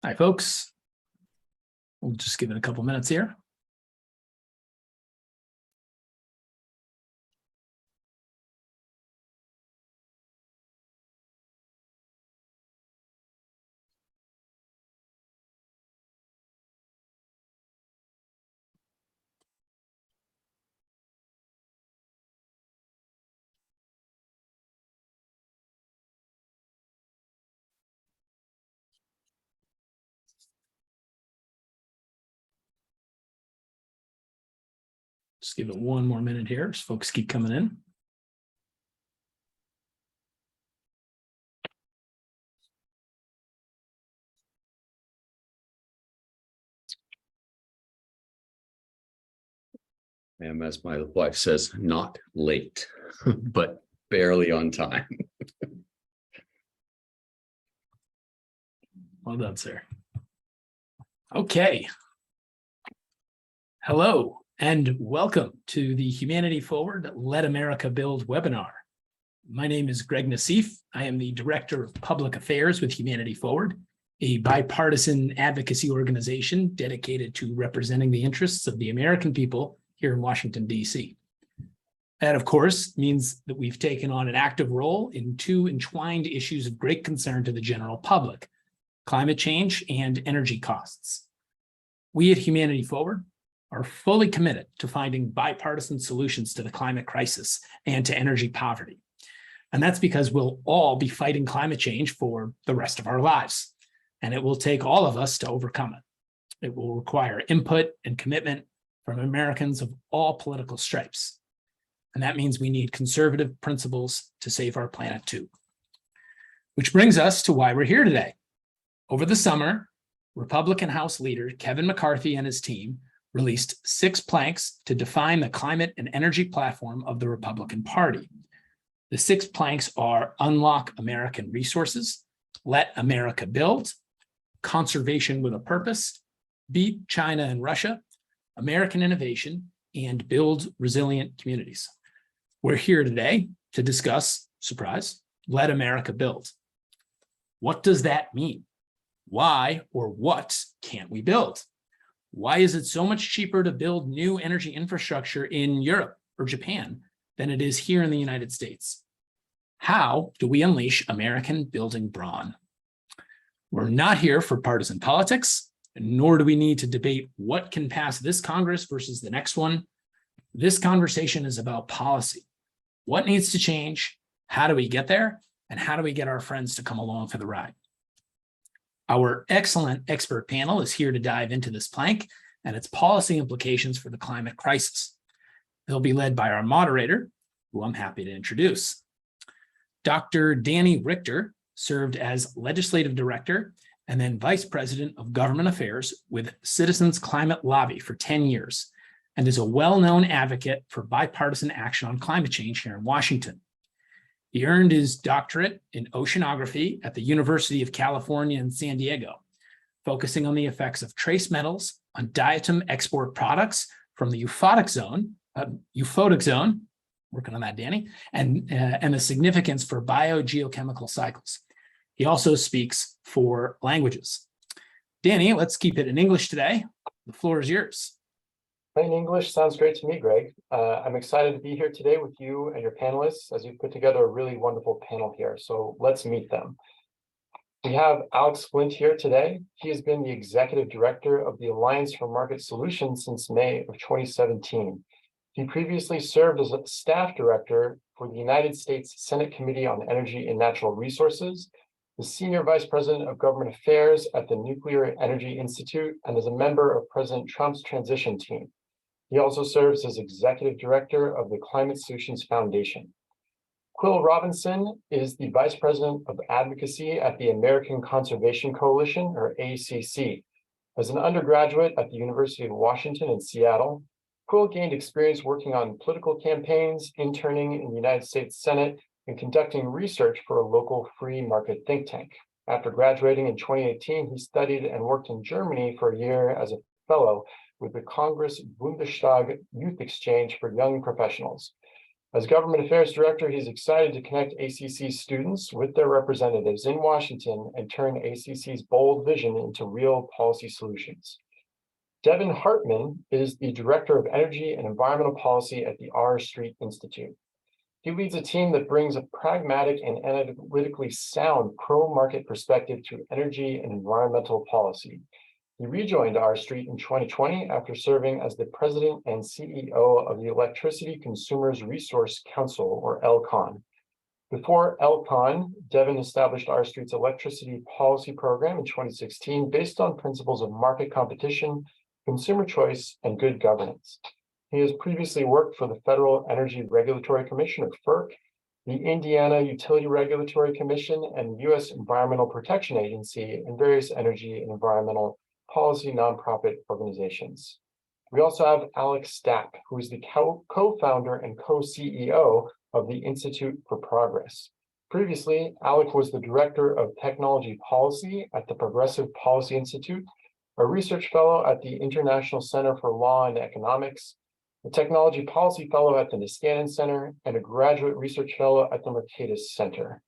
Hi, folks. We'll just give it a couple minutes here. Just give it one more minute here as folks keep coming in. And as my wife says, not late, but barely on time. Well done, sir. Okay. Hello, and welcome to the Humanity Forward, Let America Build webinar. My name is Greg Nassif. I am the Director of Public Affairs with Humanity Forward, a bipartisan advocacy organization dedicated to representing the interests of the American people here in Washington, D.C. That, of course, means that we've taken on an active role in two entwined issues of great concern to the general public: climate change and energy costs. We at Humanity Forward are fully committed to finding bipartisan solutions to the climate crisis and to energy poverty. And that's because we'll all be fighting climate change for the rest of our lives. And it will take all of us to overcome it. It will require input and commitment from Americans of all political stripes. And that means we need conservative principles to save our planet too. Which brings us to why we're here today. Over the summer, Republican House Leader Kevin McCarthy and his team released 6 planks to define the climate and energy platform of the Republican Party. The 6 planks are Unlock American Resources, Let America Build, Conservation with a Purpose, Beat China and Russia, American Innovation, and Build Resilient Communities. We're here today to discuss, surprise, Let America Build. What does that mean? Why or what can't we build? Why is it so much cheaper to build new energy infrastructure in Europe or Japan than it is here in the United States? How do we unleash American building brawn? We're not here for partisan politics, nor do we need to debate what can pass this Congress versus the next one. This conversation is about policy. What needs to change? How do we get there? And how do we get our friends to come along for the ride? Our excellent expert panel is here to dive into this plank and its policy implications for the climate crisis. They'll be led by our moderator, who I'm happy to introduce. Dr. Danny Richter served as legislative director and then vice president of government affairs with Citizens Climate Lobby for 10 years, and is a well-known advocate for bipartisan action on climate change here in Washington. He earned his doctorate in oceanography at the University of California in San Diego, focusing on the effects of trace metals on diatom export products from the euphotic zone, working on that, Danny, and the significance for biogeochemical cycles. He also speaks 4 languages. Danny, let's keep it in English today. The floor is yours. Plain English sounds great to me, Greg. I'm excited to be here today with you and your panelists as you put together a really wonderful panel here. So let's meet them. We have Alec Flint here today. He has been the executive director of the Alliance for Market Solutions since May of 2017. He previously served as a staff director for the United States Senate Committee on Energy and Natural Resources, the senior vice president of government affairs at the Nuclear Energy Institute, and is a member of President Trump's transition team. He also serves as executive director of the Climate Solutions Foundation. Quill Robinson is the vice president of advocacy at the American Conservation Coalition, or ACC. As an undergraduate at the University of Washington in Seattle, Quill gained experience working on political campaigns, interning in the United States Senate, and conducting research for a local free market think tank. After graduating in 2018, he studied and worked in Germany for a year as a fellow with the Congress Bundestag Youth Exchange for Young Professionals. As Government Affairs Director, he's excited to connect ACC students with their representatives in Washington and turn ACC's bold vision into real policy solutions. Devin Hartman is the Director of Energy and Environmental Policy at the R Street Institute. He leads a team that brings a pragmatic and analytically sound pro-market perspective to energy and environmental policy. He rejoined R Street in 2020 after serving as the president and CEO of the Electricity Consumers Resource Council, or ELCON. Before ELCON, Devin established R Street's electricity policy program in 2016 based on principles of market competition, consumer choice, and good governance. He has previously worked for the Federal Energy Regulatory Commission, or FERC, the Indiana Utility Regulatory Commission, and the U.S. Environmental Protection Agency, and various energy and environmental policy nonprofit organizations. We also have Alec Stapp, who is the co-founder and co-CEO of the Institute for Progress. Previously, Alec was the Director of Technology Policy at the Progressive Policy Institute, a research fellow at the International Center for Law and Economics, a technology policy fellow at the Niskanen Center, and a graduate research fellow at the Mercatus Center.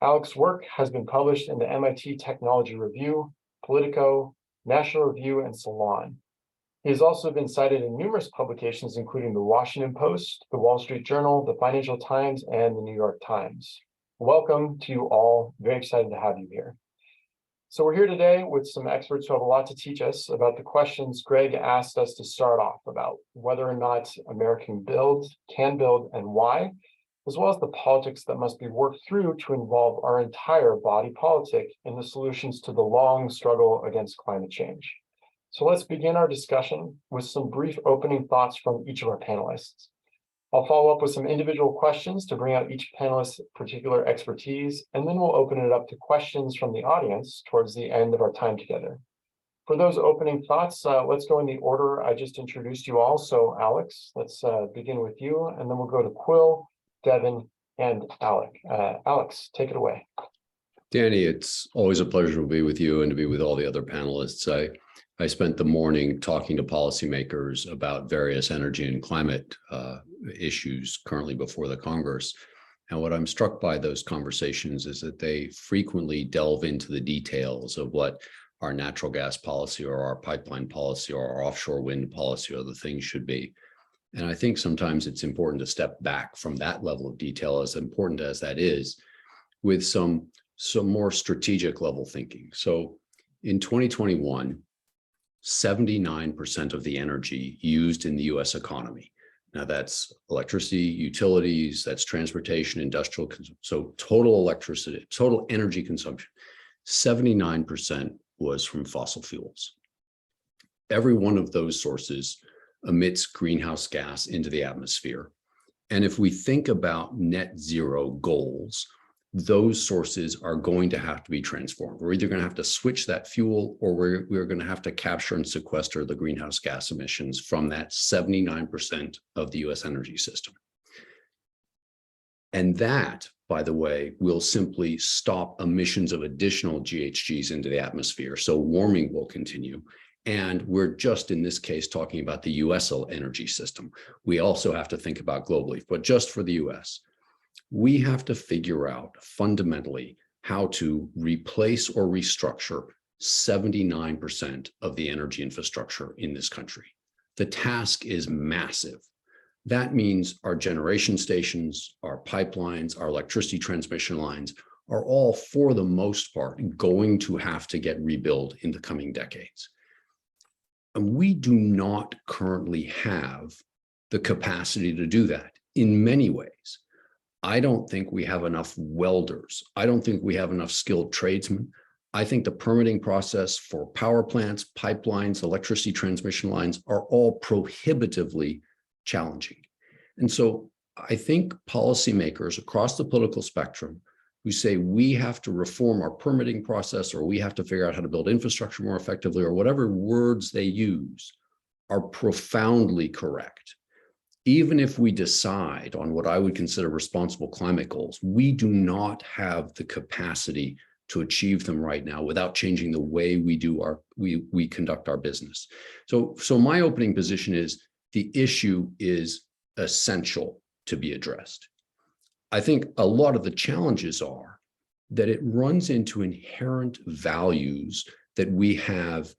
Alec's work has been published in the MIT Technology Review, Politico, National Review, and Salon. He has also been cited in numerous publications, including the Washington Post, the Wall Street Journal, the Financial Times, and the New York Times. Welcome to you all. Very excited to have you here. So we're here today with some experts who have a lot to teach us about the questions Greg asked us to start off about, whether or not America can build, and why, as well as the politics that must be worked through to involve our entire body politic in the solutions to the long struggle against climate change. So let's begin our discussion with some brief opening thoughts from each of our panelists. I'll follow up with some individual questions to bring out each panelist's particular expertise, and then we'll open it up to questions from the audience towards the end of our time together. For those opening thoughts, let's go in the order I just introduced you all. So Alex, let's begin with you, and then we'll go to Quill, Devin, and Alec. Alex, take it away. Danny, it's always a pleasure to be with you and to be with all the other panelists. I spent the morning talking to policymakers about various energy and climate issues currently before the Congress. And what I'm struck by those conversations is that they frequently delve into the details of what our natural gas policy or our pipeline policy or our offshore wind policy or the things should be. And I think sometimes it's important to step back from that level of detail, as important as that is, with some more strategic level thinking. So in 2021, 79% of the energy used in the US economy. Now that's electricity, utilities, that's transportation, industrial, so total electricity, total energy consumption, 79% was from fossil fuels. Every one of those sources emits greenhouse gas into the atmosphere. And if we think about net zero goals, those sources are going to have to be transformed. We're either going to have to switch that fuel, or we're going to have to capture and sequester the greenhouse gas emissions from that 79% of the US energy system. And that, by the way, will simply stop emissions of additional GHGs into the atmosphere. So warming will continue. And we're just in this case talking about the US energy system. We also have to think about globally, but just for the US. We have to figure out fundamentally how to replace or restructure 79% of the energy infrastructure in this country. The task is massive. That means our generation stations, our pipelines, our electricity transmission lines are all, for the most part, going to have to get rebuilt in the coming decades. And we do not currently have the capacity to do that in many ways. I don't think we have enough welders. I don't think we have enough skilled tradesmen. I think the permitting process for power plants, pipelines, electricity transmission lines are all prohibitively challenging. And so I think policymakers across the political spectrum who say we have to reform our permitting process, or we have to figure out how to build infrastructure more effectively, or whatever words they use, are profoundly correct. Even if we decide on what I would consider responsible climate goals, we do not have the capacity to achieve them right now without changing the way we conduct our business. So my opening position is the issue is essential to be addressed. I think a lot of the challenges are that it runs into inherent values that we have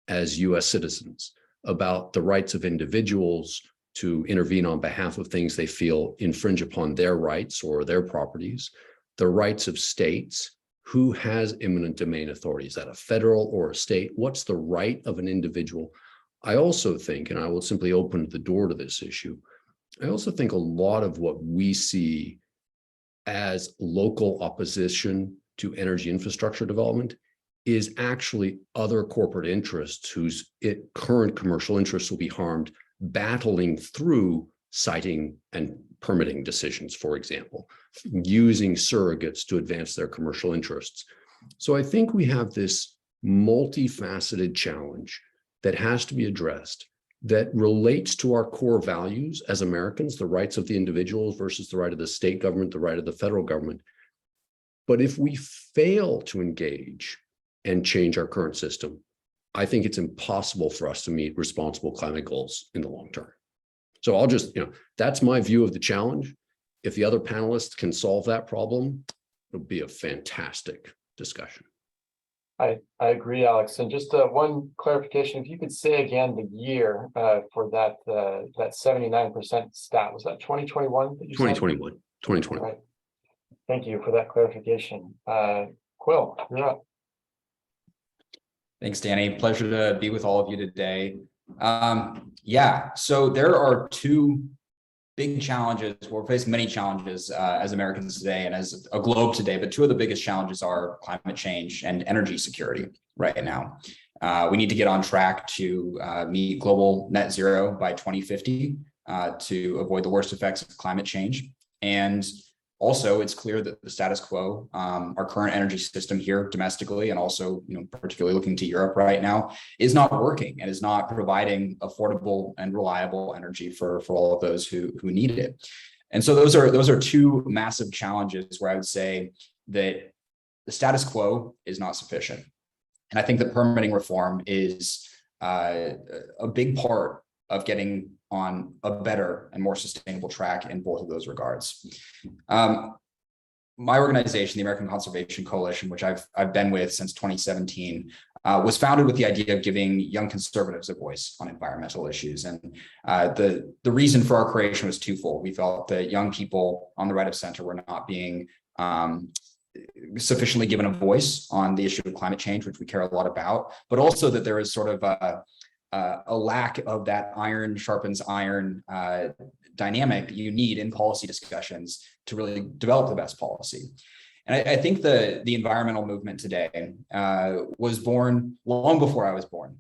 as US citizens about the rights of individuals to intervene on behalf of things they feel infringe upon their rights or their properties, the rights of states. Who has eminent domain authority? Is that a federal or a state? What's the right of an individual? I also think, and I will simply open the door to this issue, I also think a lot of what we see as local opposition to energy infrastructure development is actually other corporate interests whose current commercial interests will be harmed, battling through siting and permitting decisions, for example, using surrogates to advance their commercial interests. So I think we have this multifaceted challenge that has to be addressed that relates to our core values as Americans, the rights of the individuals versus the right of the state government, the right of the federal government. But if we fail to engage and change our current system, I think it's impossible for us to meet responsible climate goals in the long term. So I'll just, that's my view of the challenge. If the other panelists can solve that problem, it'll be a fantastic discussion. I agree, Alex. And just one clarification, if you could say again the year for that 79% stat, was that 2021 that you said? 2021. Right. Thank you for that clarification. Quill, you're up. Thanks, Danny. Pleasure to be with all of you today. So there are two big challenges. We're facing many challenges as Americans today and as a globe today, but two of the biggest challenges are climate change and energy security right now. We need to get on track to meet global net zero by 2050 to avoid the worst effects of climate change. And also, it's clear that the status quo, our current energy system here domestically, and also, particularly looking to Europe right now, is not working and is not providing affordable and reliable energy for all of those who need it. And so those are two massive challenges where I would say that the status quo is not sufficient. And I think that permitting reform is a big part of getting on a better and more sustainable track in both of those regards. My organization, the American Conservation Coalition, which I've been with since 2017, was founded with the idea of giving young conservatives a voice on environmental issues. And the reason for our creation was twofold. We felt that young people on the right of center were not being sufficiently given a voice on the issue of climate change, which we care a lot about, but also that there is sort of a lack of that iron sharpens iron dynamic that you need in policy discussions to really develop the best policy. And I think the environmental movement today was born long before I was born.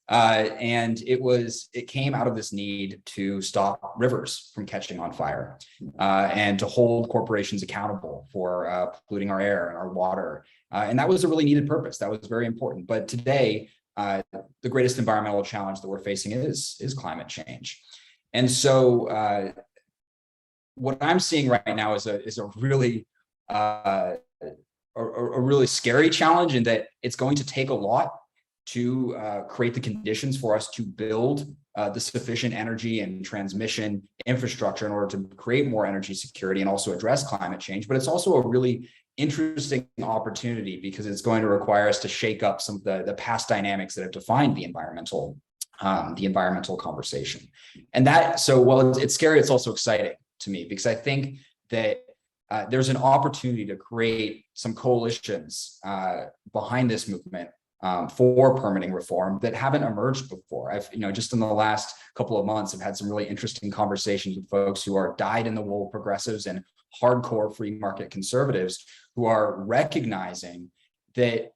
And it came out of this need to stop rivers from catching on fire and to hold corporations accountable for polluting our air and our water. And that was a really needed purpose. That was very important. But today, the greatest environmental challenge that we're facing is climate change. And so what I'm seeing right now is a really scary challenge, in that it's going to take a lot to create the conditions for us to build the sufficient energy and transmission infrastructure in order to create more energy security and also address climate change. But it's also a really interesting opportunity because it's going to require us to shake up some of the past dynamics that have defined the environmental conversation. And so while it's scary, it's also exciting to me, because I think that there's an opportunity to create some coalitions behind this movement for permitting reform that haven't emerged before. I've, just in the last couple of months, I've had some really interesting conversations with folks who are dyed-in-the-wool progressives and hardcore free market conservatives who are recognizing that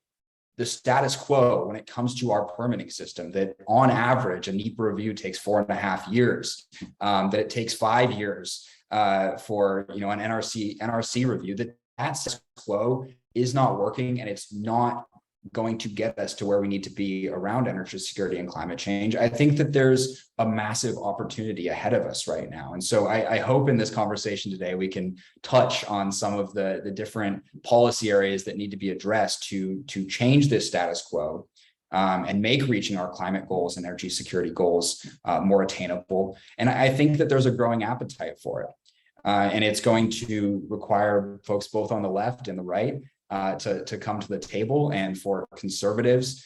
the status quo when it comes to our permitting system, that on average, a NEPA review takes 4.5 years, that it takes 5 years for an NRC review, that status quo is not working, and it's not going to get us to where we need to be around energy security and climate change. I think that there's a massive opportunity ahead of us right now. And so I hope in this conversation today, we can touch on some of the different policy areas that need to be addressed to change this status quo and make reaching our climate goals and energy security goals more attainable. And I think that there's a growing appetite for it. And it's going to require folks both on the left and the right to come to the table, and for conservatives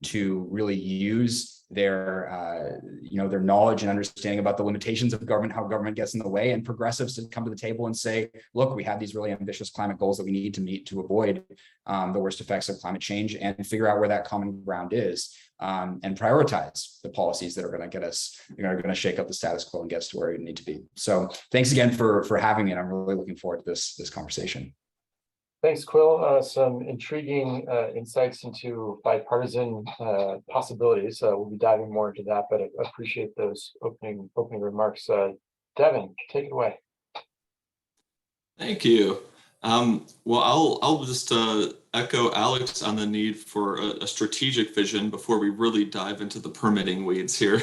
to really use their their knowledge and understanding about the limitations of government, how government gets in the way, and progressives to come to the table and say, look, we have these really ambitious climate goals that we need to meet to avoid the worst effects of climate change, and figure out where that common ground is, and prioritize the policies that are going to get us, are going to shake up the status quo and get us to where we need to be. So thanks again for having me, and I'm really looking forward to this conversation. Thanks, Quill. Some intriguing insights into bipartisan possibilities. We'll be diving more into that, but I appreciate those opening remarks. Devin, take it away. Thank you. Well, I'll just echo Alex on the need for a strategic vision before we really dive into the permitting weeds here.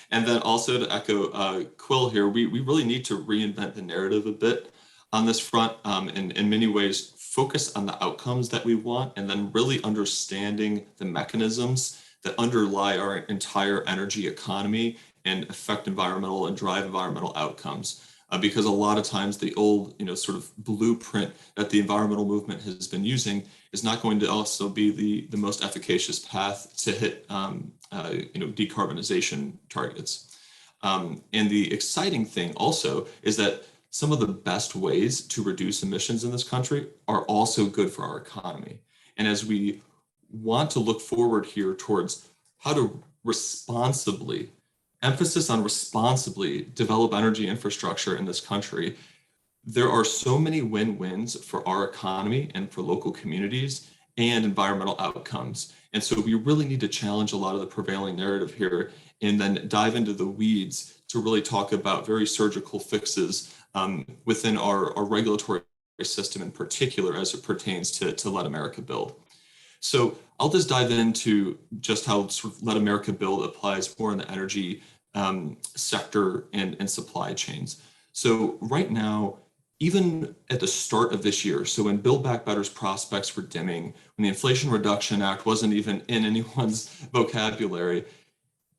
And then also to echo Quill here, we really need to reinvent the narrative a bit on this front, in many ways, focus on the outcomes that we want, and then really understanding the mechanisms that underlie our entire energy economy and affect environmental and drive environmental outcomes. Because a lot of times the old, sort of blueprint that the environmental movement has been using is not going to also be the most efficacious path to hit, decarbonization targets. And the exciting thing also is that some of the best ways to reduce emissions in this country are also good for our economy. And as we want to look forward here towards how to responsibly, emphasis on responsibly, develop energy infrastructure in this country, there are so many win-wins for our economy and for local communities and environmental outcomes. And so we really need to challenge a lot of the prevailing narrative here, and then dive into the weeds to really talk about very surgical fixes within our regulatory system in particular, as it pertains to Let America Build. So I'll just dive into just how sort of Let America Build applies more in the energy sector and supply chains. So right now, even at the start of this year, so when Build Back Better's prospects were dimming, when the Inflation Reduction Act wasn't even in anyone's vocabulary,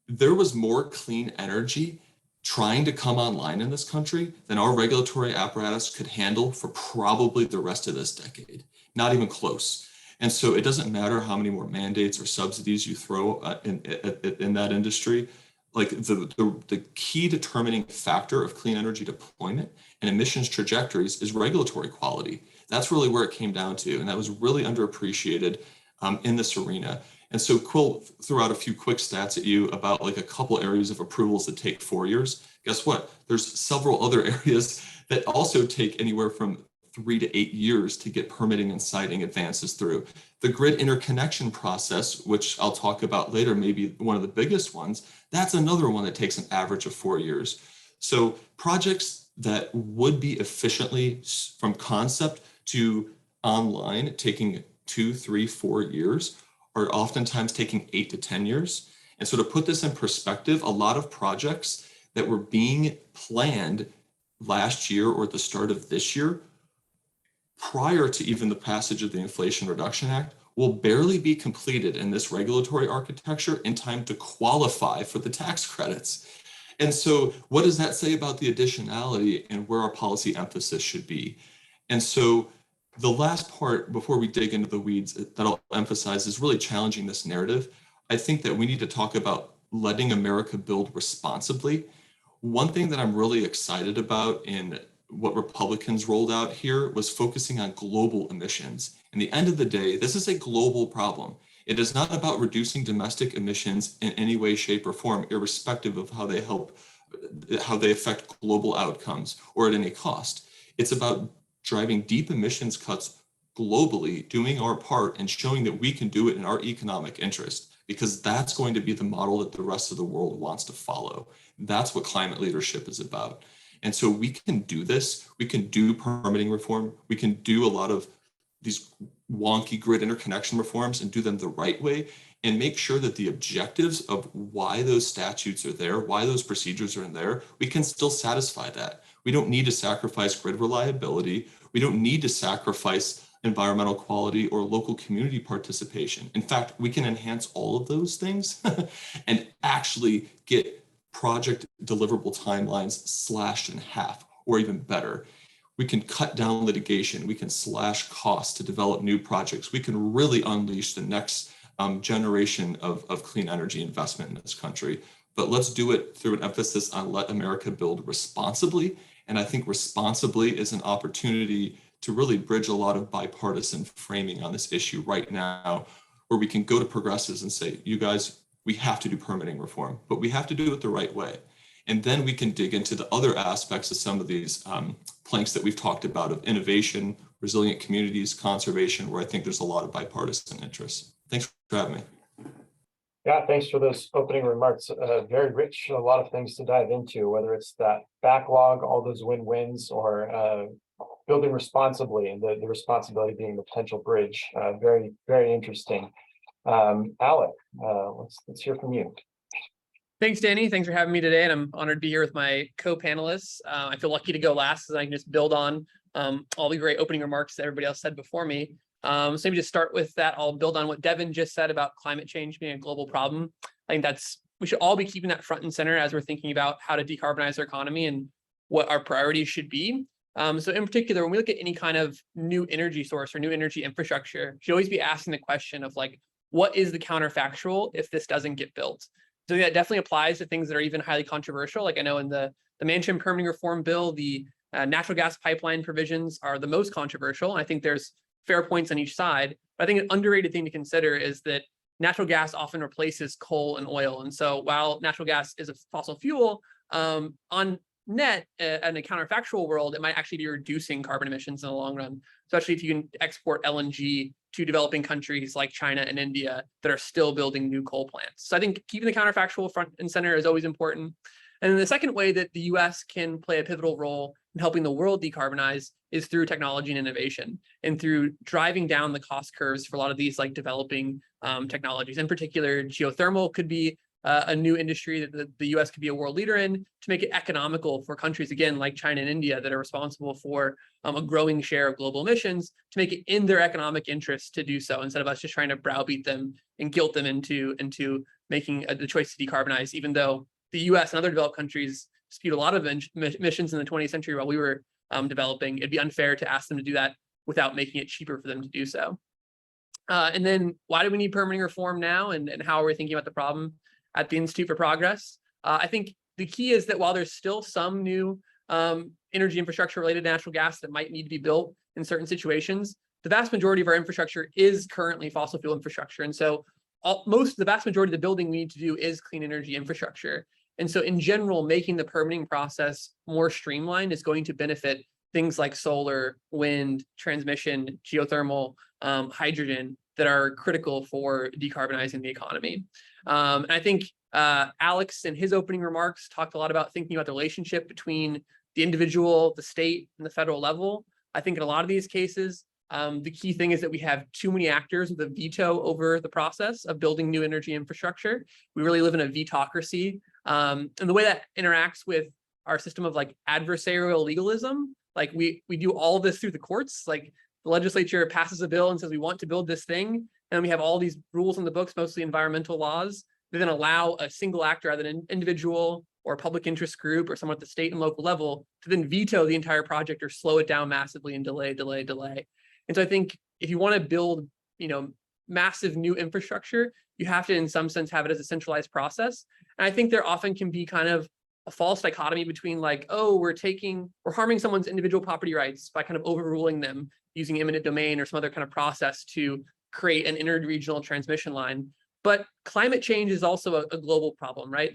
there was more clean energy trying to come online in this country than our regulatory apparatus could handle for probably the rest of this decade, not even close. And so it doesn't matter how many more mandates or subsidies you throw in that industry, like the key determining factor of clean energy deployment and emissions trajectories is regulatory quality. That's really where it came down to, and that was really underappreciated in this arena. And so Quill threw out a few quick stats at you about like a couple areas of approvals that take 4 years. Guess what? There's several other areas that also take anywhere from 3 to 8 years to get permitting and siting advances through. The grid interconnection process, which I'll talk about later, maybe one of the biggest ones, that's another one that takes an average of 4 years. So projects that would be efficiently from concept to online taking 2, 3, 4 years are oftentimes taking 8 to 10 years. And so to put this in perspective, a lot of projects that were being planned last year or at the start of this year, prior to even the passage of the Inflation Reduction Act, will barely be completed in this regulatory architecture in time to qualify for the tax credits. And so what does that say about the additionality and where our policy emphasis should be? And so the last part before we dig into the weeds that I'll emphasize is really challenging this narrative. I think that we need to talk about letting America build responsibly. One thing that I'm really excited about in what Republicans rolled out here was focusing on global emissions. In the end of the day, this is a global problem. It is not about reducing domestic emissions in any way, shape, or form, irrespective of how they affect global outcomes or at any cost. It's about driving deep emissions cuts globally, doing our part and showing that we can do it in our economic interest, because that's going to be the model that the rest of the world wants to follow. That's what climate leadership is about. And so we can do this. We can do permitting reform. We can do a lot of these wonky grid interconnection reforms and do them the right way, and make sure that the objectives of why those statutes are there, why those procedures are in there, we can still satisfy that. We don't need to sacrifice grid reliability. We don't need to sacrifice environmental quality or local community participation. In fact, we can enhance all of those things and actually get project deliverable timelines slashed in half or even better. We can cut down litigation. We can slash costs to develop new projects. We can really unleash the next generation of clean energy investment in this country. But let's do it through an emphasis on let America build responsibly. And I think responsibly is an opportunity to really bridge a lot of bipartisan framing on this issue right now, where we can go to progressives and say, you guys, we have to do permitting reform, but we have to do it the right way. And then we can dig into the other aspects of some of these planks that we've talked about of innovation, resilient communities, conservation, where I think there's a lot of bipartisan interest. Thanks for having me. Yeah, thanks for those opening remarks. Very rich, a lot of things to dive into, whether it's that backlog, all those win-wins, or building responsibly, and the responsibility being the potential bridge. Very, very interesting. Alec, let's hear from you. Thanks, Danny. Thanks for having me today, and I'm honored to be here with my co-panelists. I feel lucky to go last, as I can just build on all the great opening remarks that everybody else said before me. So maybe just start with that. I'll build on what Devin just said about climate change being a global problem. I think we should all be keeping that front and center as we're thinking about how to decarbonize our economy and what our priorities should be. So in particular, when we look at any kind of new energy source or new energy infrastructure, you should always be asking the question of like, what is the counterfactual if this doesn't get built? So that definitely applies to things that are even highly controversial. Like I know in the Manchin permitting reform bill, the natural gas pipeline provisions are the most controversial. And I think there's fair points on each side. But I think an underrated thing to consider is that natural gas often replaces coal and oil. And so while natural gas is a fossil fuel, on net, in a counterfactual world, it might actually be reducing carbon emissions in the long run, especially if you can export LNG to developing countries like China and India that are still building new coal plants. So I think keeping the counterfactual front and center is always important. And then the second way that the US can play a pivotal role in helping the world decarbonize is through technology and innovation, and through driving down the cost curves for a lot of these like developing technologies. In particular, geothermal could be a new industry that the US could be a world leader in, to make it economical for countries, again, like China and India, that are responsible for a growing share of global emissions, to make it in their economic interest to do so, instead of us just trying to browbeat them and guilt them into making the choice to decarbonize, even though the US and other developed countries spewed a lot of emissions in the 20th century while we were developing. It'd be unfair to ask them to do that without making it cheaper for them to do so. And then why do we need permitting reform now, and how are we thinking about the problem at the Institute for Progress? I think the key is that while there's still some new energy infrastructure related to natural gas that might need to be built in certain situations, the vast majority of our infrastructure is currently fossil fuel infrastructure. And so the vast majority of the building we need to do is clean energy infrastructure. And so in general, making the permitting process more streamlined is going to benefit things like solar, wind, transmission, geothermal, hydrogen, that are critical for decarbonizing the economy. And I think Alex, in his opening remarks, talked a lot about thinking about the relationship between the individual, the state, and the federal level. I think in a lot of these cases, the key thing is that we have too many actors with a veto over the process of building new energy infrastructure. We really live in a vetocracy. And the way that interacts with our system of like adversarial legalism, like we do all this through the courts. Like the legislature passes a bill and says we want to build this thing, and we have all these rules in the books, mostly environmental laws, that then allow a single actor, either an individual or a public interest group or someone at the state and local level, to then veto the entire project or slow it down massively and delay. And so I think if you want to build, massive new infrastructure, you have to, in some sense, have it as a centralized process. And I think there often can be kind of a false dichotomy between like, oh, we're harming someone's individual property rights by kind of overruling them using eminent domain or some other kind of process to create an interregional transmission line. But climate change is also a global problem, right?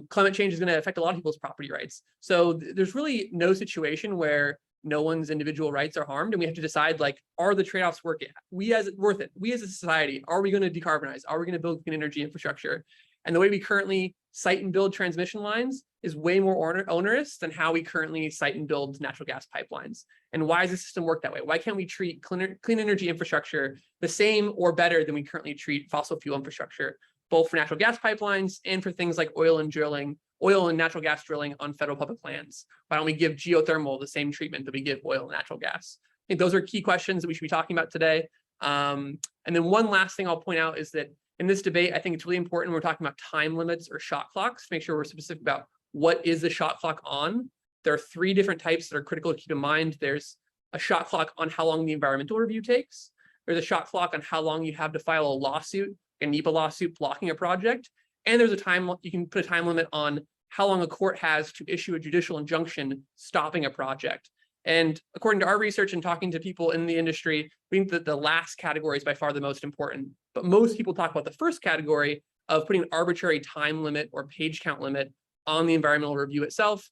Climate change is going to affect a lot of people's property rights. So there's really no situation where no one's individual rights are harmed, and we have to decide, like, are the trade-offs worth it? We as a society, are we going to decarbonize? Are we going to build clean energy infrastructure? And the way we currently site and build transmission lines is way more onerous than how we currently site and build natural gas pipelines. And why does the system work that way? Why can't we treat clean energy infrastructure the same or better than we currently treat fossil fuel infrastructure, both for natural gas pipelines and for things like oil and natural gas drilling on federal public lands? Why don't we give geothermal the same treatment that we give oil and natural gas? I think those are key questions that we should be talking about today. And then one last thing I'll point out is that in this debate, I think it's really important when we're talking about time limits or shot clocks to make sure we're specific about what is the shot clock on. there are 3 different types that are critical to keep in mind. There's a shot clock on how long the environmental review takes. There's a shot clock on how long you have to file a lawsuit, a NEPA lawsuit blocking a project. And there's a time, you can put a time limit on how long a court has to issue a judicial injunction stopping a project. And according to our research and talking to people in the industry, we think that the last category is by far the most important. But most people talk about the first category of putting an arbitrary time limit or page count limit on the environmental review itself.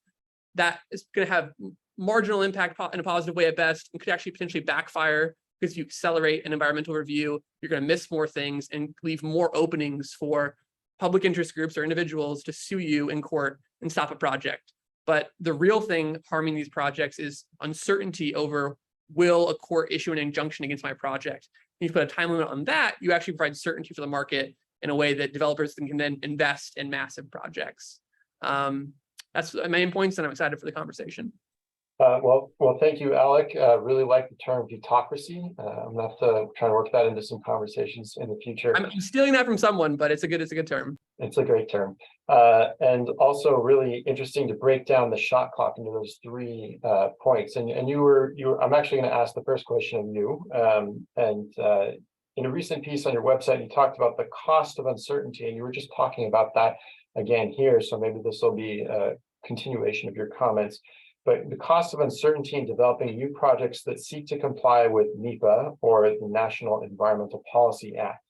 That is going to have marginal impact in a positive way at best, and could actually potentially backfire because you accelerate an environmental review, you're going to miss more things and leave more openings for public interest groups or individuals to sue you in court and stop a project. But the real thing harming these projects is uncertainty over, will a court issue an injunction against my project? And you put a time limit on that, you actually provide certainty for the market in a way that developers can then invest in massive projects. That's my main points, and I'm excited for the conversation. Well, thank you, Alec. Really like the term bureaucracy. I'm not trying to work that into some conversations in the future. I'm stealing that from someone, but it's a good term. It's a great term. And also really interesting to break down the shot clock into those 3 points. And I'm actually going to ask the first question of you. In a recent piece on your website, you talked about the cost of uncertainty, and you were just talking about that again here. So maybe this will be a continuation of your comments. But the cost of uncertainty in developing new projects that seek to comply with NEPA or the National Environmental Policy Act.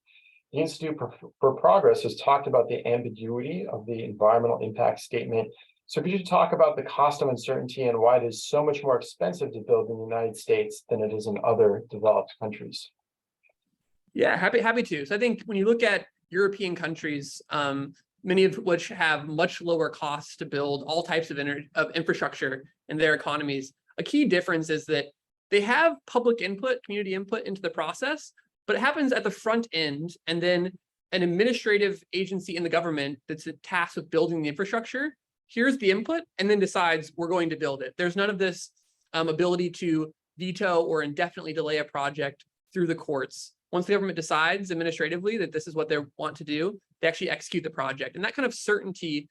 The Institute for Progress has talked about the ambiguity of the environmental impact statement. So could you talk about the cost of uncertainty and why it is so much more expensive to build in the United States than it is in other developed countries? Yeah, happy to. So I think when you look at European countries, many of which have much lower costs to build all types of infrastructure in their economies, a key difference is that they have public input, community input into the process, but it happens at the front end, and then an administrative agency in the government that's tasked with building the infrastructure hears the input and then decides we're going to build it. There's none of this ability to veto or indefinitely delay a project through the courts. Once the government decides administratively that this is what they want to do, they actually execute the project. And that kind of certainty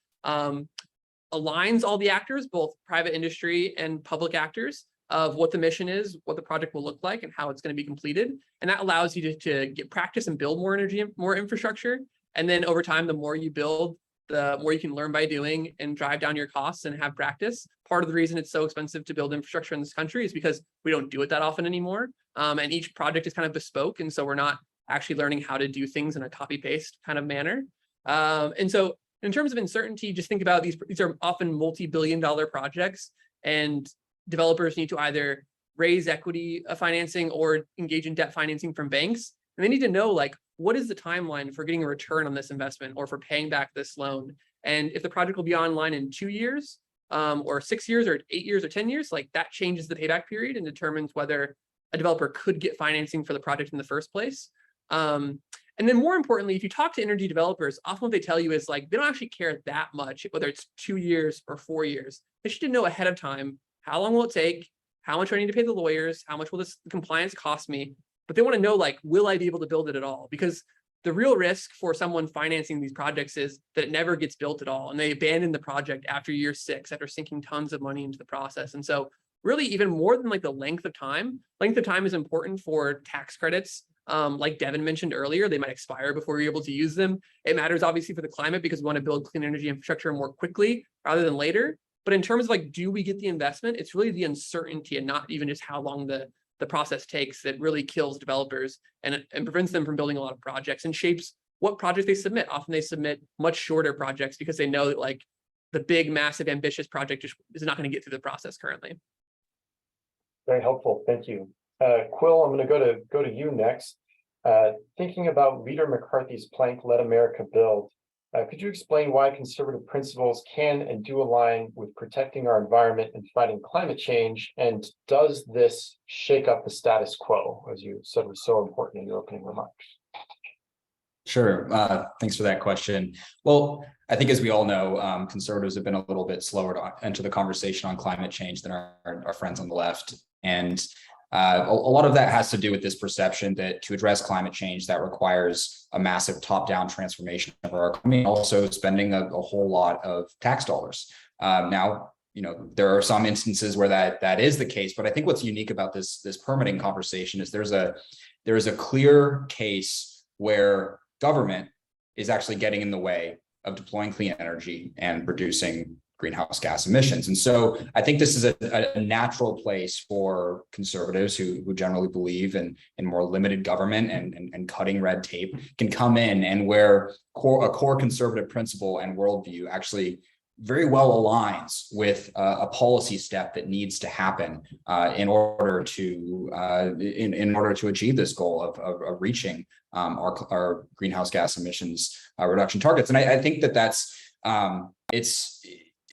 aligns all the actors, both private industry and public actors, of what the mission is, what the project will look like, and how it's going to be completed. And that allows you to get practice and build more energy, more infrastructure. And then over time, the more you build, the more you can learn by doing and drive down your costs and have practice. Part of the reason it's so expensive to build infrastructure in this country is because we don't do it that often anymore. And each project is kind of bespoke. And so we're not actually learning how to do things in a copy paste kind of manner. And so in terms of uncertainty, just think about these are often multi-billion-dollar projects, and developers need to either raise equity financing or engage in debt financing from banks. And they need to know, like, what is the timeline for getting a return on this investment or for paying back this loan? And if the project will be online in 2 years, or 6 years or 8 years or 10 years, like that changes the payback period and determines whether a developer could get financing for the project in the first place. And then more importantly, if you talk to energy developers, often what they tell you is like, they don't actually care that much, whether it's 2 years or 4 years. They should know ahead of time, how long will it take? How much do I need to pay the lawyers? How much will this compliance cost me? But they want to know, like, will I be able to build it at all? Because the real risk for someone financing these projects is that it never gets built at all. And they abandon the project after year 6, after sinking tons of money into the process. And so really, even more than like the length of time is important for tax credits. Like Devin mentioned earlier, they might expire before you're able to use them. It matters obviously for the climate because we want to build clean energy infrastructure more quickly rather than later. But in terms of like, do we get the investment? It's really the uncertainty and not even just how long the process takes that really kills developers and prevents them from building a lot of projects and shapes what projects they submit. Often they submit much shorter projects because they know that like the big, massive, ambitious project is not going to get through the process currently. Very helpful. Thank you. Quill, I'm going to go to you next. Thinking about Leader McCarthy's plank, Let America Build, could you explain why conservative principles can and do align with protecting our environment and fighting climate change? And does this shake up the status quo, as you said was so important in your opening remarks? Sure. Thanks for that question. Well, I think as we all know, conservatives have been a little bit slower to enter the conversation on climate change than our friends on the left. And a lot of that has to do with this perception that to address climate change, that requires a massive top-down transformation of our economy, also spending a whole lot of tax dollars. Now, there are some instances where that is the case, but I think what's unique about this permitting conversation is there's a clear case where government is actually getting in the way of deploying clean energy and reducing greenhouse gas emissions. And so I think this is a natural place for conservatives who generally believe in more limited government and cutting red tape can come in, and where a core conservative principle and worldview actually very well aligns with a policy step that needs to happen in order to achieve this goal of reaching our greenhouse gas emissions reduction targets. And I think that's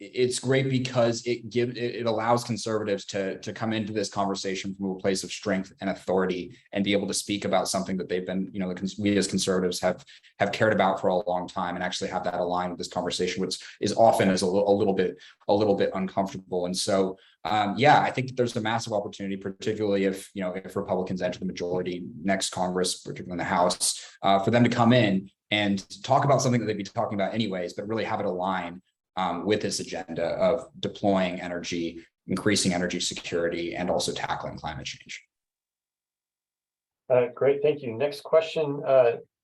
it's great because it allows conservatives to come into this conversation from a place of strength and authority and be able to speak about something that they've been, we as conservatives have cared about for a long time, and actually have that aligned with this conversation, which is often a little bit uncomfortable. And so, I think that there's a massive opportunity, particularly if Republicans enter the majority next Congress, particularly in the House, for them to come in and talk about something that they'd be talking about anyways, but really have it align with this agenda of deploying energy, increasing energy security, and also tackling climate change. Great, thank you. Next question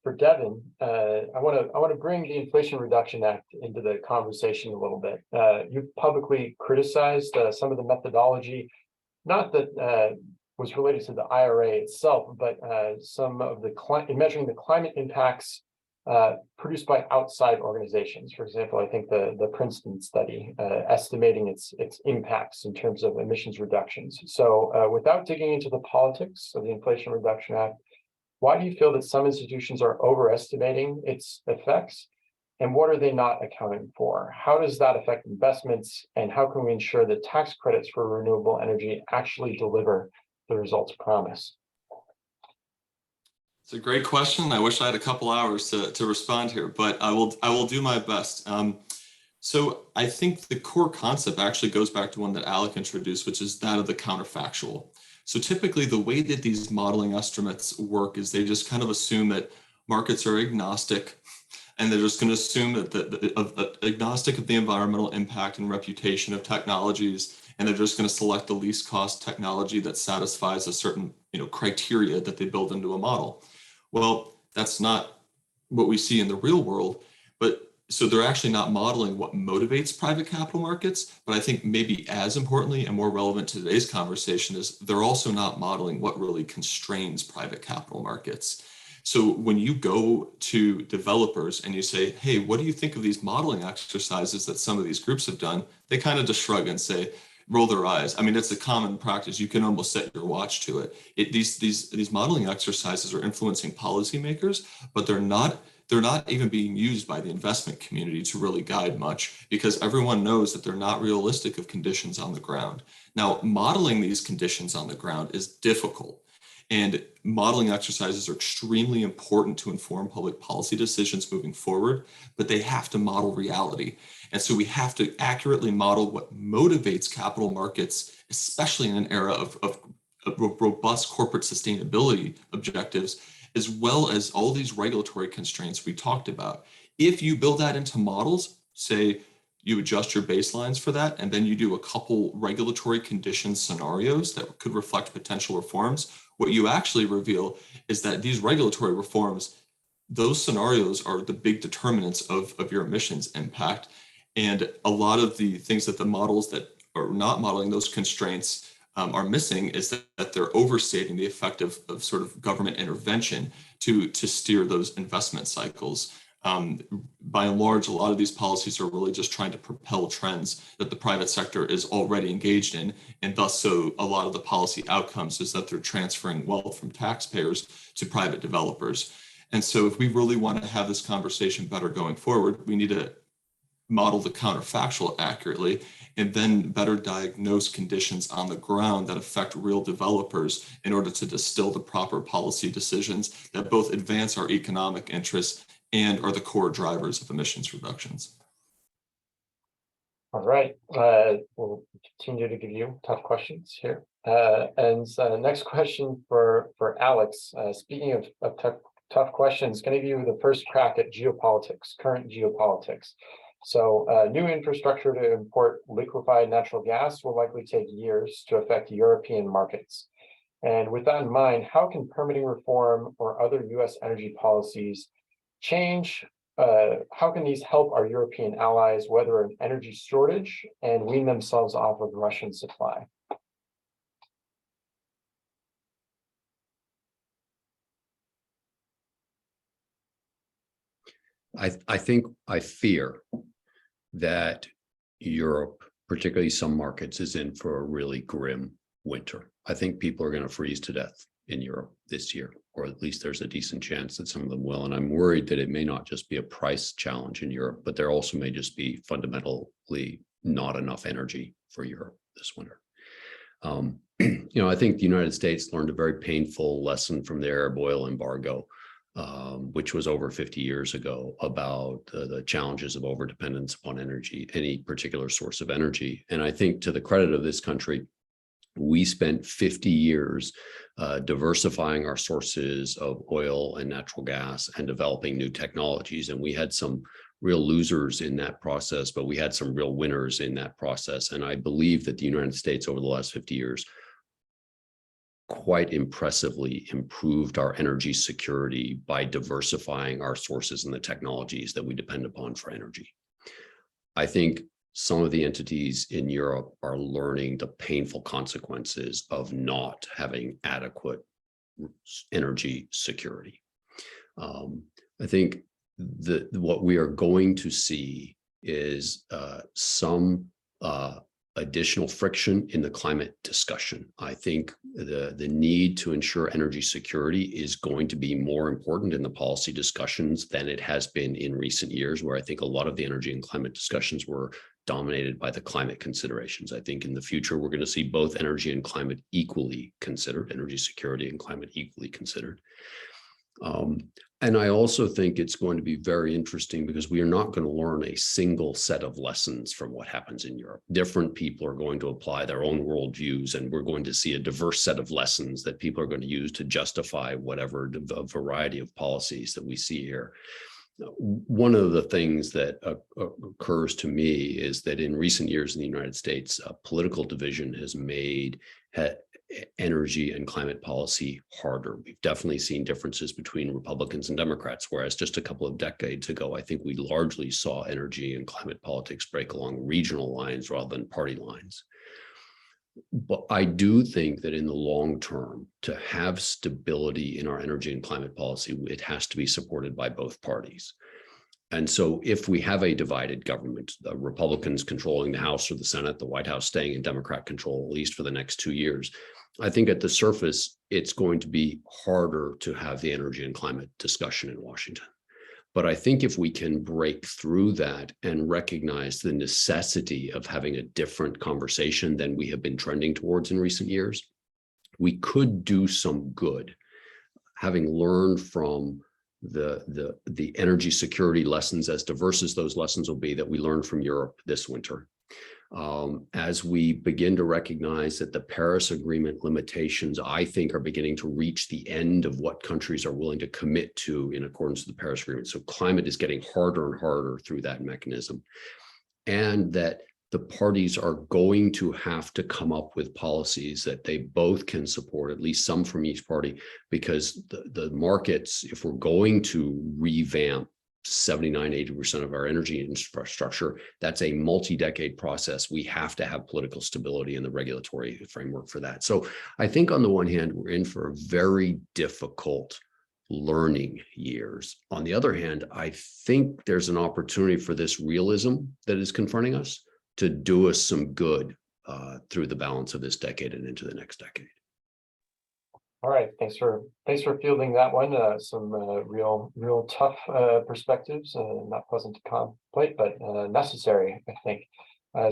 for Devin. I want to bring the Inflation Reduction Act into the conversation a little bit. You publicly criticized some of the methodology, not that was related to the IRA itself, but some of the measuring the climate impacts produced by outside organizations. For example, I think the Princeton study estimating its impacts in terms of emissions reductions. So without digging into the politics of the Inflation Reduction Act, why do you feel that some institutions are overestimating its effects? And what are they not accounting for? How does that affect investments? And how can we ensure that tax credits for renewable energy actually deliver the results promised? It's a great question. I wish I had a couple hours to respond here, but I will do my best. So I think the core concept actually goes back to one that Alec introduced, which is that of the counterfactual. So typically the way that these modeling estimates work is they just kind of assume that markets are agnostic, and they're just going to assume that agnostic of the environmental impact and reputation of technologies, and they're just going to select the least cost technology that satisfies a certain criteria that they build into a model. Well, that's not what we see in the real world, but so they're actually not modeling what motivates private capital markets. But I think maybe as importantly and more relevant to today's conversation is they're also not modeling what really constrains private capital markets. So when you go to developers and you say, hey, what do you think of these modeling exercises that some of these groups have done? They kind of just shrug and say, roll their eyes. I mean, it's a common practice. You can almost set your watch to it. These modeling exercises are influencing policymakers, but they're not even being used by the investment community to really guide much, because everyone knows that they're not realistic of conditions on the ground. Now, modeling these conditions on the ground is difficult, and modeling exercises are extremely important to inform public policy decisions moving forward, but they have to model reality. And so we have to accurately model what motivates capital markets, especially in an era of robust corporate sustainability objectives, as well as all these regulatory constraints we talked about. If you build that into models, say you adjust your baselines for that, and then you do a couple regulatory condition scenarios that could reflect potential reforms, what you actually reveal is that these regulatory reforms, those scenarios are the big determinants of your emissions impact. And a lot of the things that the models that are not modeling those constraints are missing is that they're overstating the effect of sort of government intervention to steer those investment cycles. By and large, a lot of these policies are really just trying to propel trends that the private sector is already engaged in. And thus, so a lot of the policy outcomes is that they're transferring wealth from taxpayers to private developers. And so if we really want to have this conversation better going forward, we need to model the counterfactual accurately, and then better diagnose conditions on the ground that affect real developers in order to distill the proper policy decisions that both advance our economic interests and are the core drivers of emissions reductions. All right, we'll continue to give you tough questions here. Next question for Alex. Speaking of tough questions, going to give you the first crack at geopolitics, current geopolitics. So new infrastructure to import liquefied natural gas will likely take years to affect European markets. And with that in mind, how can permitting reform or other US energy policies change? How can these help our European allies weather an energy shortage and wean themselves off of Russian supply? I fear that Europe, particularly some markets, is in for a really grim winter. I think people are going to freeze to death in Europe this year, or at least there's a decent chance that some of them will. And I'm worried that it may not just be a price challenge in Europe, but there also may just be fundamentally not enough energy for Europe this winter. I think the United States learned a very painful lesson from the Arab oil embargo, which was over 50 years ago, about the challenges of overdependence upon energy, any particular source of energy. And I think, to the credit of this country, we spent 50 years diversifying our sources of oil and natural gas and developing new technologies. And we had some real losers in that process, but we had some real winners in that process. And I believe that the United States over the last 50 years quite impressively improved our energy security by diversifying our sources and the technologies that we depend upon for energy. I think some of the entities in Europe are learning the painful consequences of not having adequate energy security. I think what we are going to see is some additional friction in the climate discussion. I think the need to ensure energy security is going to be more important in the policy discussions than it has been in recent years, where I think a lot of the energy and climate discussions were dominated by the climate considerations. I think in the future, we're going to see both energy and climate equally considered, energy security and climate equally considered. And I also think it's going to be very interesting because we are not going to learn a single set of lessons from what happens in Europe. Different people are going to apply their own worldviews, and we're going to see a diverse set of lessons that people are going to use to justify whatever variety of policies that we see here. One of the things that occurs to me is that in recent years in the United States, political division has made energy and climate policy harder. We've definitely seen differences between Republicans and Democrats, whereas just a couple of decades ago, I think we largely saw energy and climate politics break along regional lines rather than party lines. But I do think that in the long term, to have stability in our energy and climate policy, it has to be supported by both parties. And so if we have a divided government, the Republicans controlling the House or the Senate, the White House staying in Democrat control, at least for the next 2 years, I think at the surface, it's going to be harder to have the energy and climate discussion in Washington. But I think if we can break through that and recognize the necessity of having a different conversation than we have been trending towards in recent years, we could do some good. Having learned from the energy security lessons, as diverse as those lessons will be, that we learned from Europe this winter, as we begin to recognize that the Paris Agreement limitations, I think, are beginning to reach the end of what countries are willing to commit to in accordance with the Paris Agreement. So climate is getting harder and harder through that mechanism, and that the parties are going to have to come up with policies that they both can support, at least some from each party, because the markets, if we're going to revamp 79–80% of our energy infrastructure, that's a multi-decade process. We have to have political stability in the regulatory framework for that. So I think on the one hand, we're in for a very difficult learning years. On the other hand, I think there's an opportunity for this realism that is confronting us to do us some good through the balance of this decade and into the next decade. All right, thanks for fielding that one. Some real tough perspectives, not pleasant to contemplate, but necessary, I think.